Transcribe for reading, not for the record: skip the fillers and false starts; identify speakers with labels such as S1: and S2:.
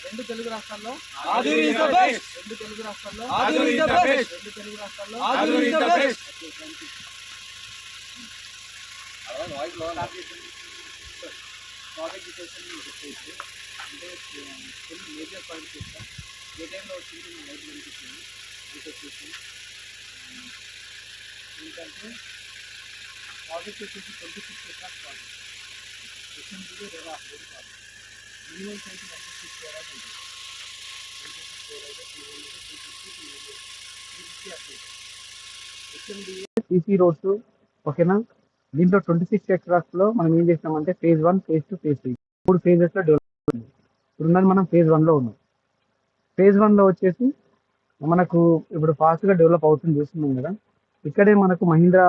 S1: రెండు తెలుగు రాష్ట్రాల్లో రెండు తెలుగు రాష్ట్రాల్లో రెండు తెలుగు రాష్ట్రాల్లో ప్రాజెక్ట్ డీటెయిల్స్ చెప్పేసి అంటే కొన్ని మేజర్ పాయింట్స్ చెప్తాం. ఏ టైంలో వచ్చింది లైట్ కనిపిస్తుంది రీసెర్చ్ చేసి ఏంటంటే ప్రాజెక్ట్ వచ్చేసి 26 ఎకరాస్ ప్రాజెక్ట్ ఎస్ఎంబీలో 2 ప్రాజెక్ట్ మినిమం సైజ్ 96 స్క్వేర్ ఉంటుంది. 350 సీసీ రోడ్స్ ఓకేనా. దీంట్లో 26 ఎకరాస్ లో మనం ఏం చేసినామంటే ఫేజ్ 1, ఫేజ్ 2, ఫేజ్ 3 3 ఫేజెస్ లో డెవలప్ ఉంది. ఇప్పుడున్నది మనం ఫేజ్ 1 లో ఉన్నాం. ఫేజ్ 1 లో వచ్చేసి మనకు ఇప్పుడు ఫాస్ట్ గా డెవలప్ అవుతుంది చూస్తున్నాం కదా. ఇక్కడే మనకు మహీంద్రా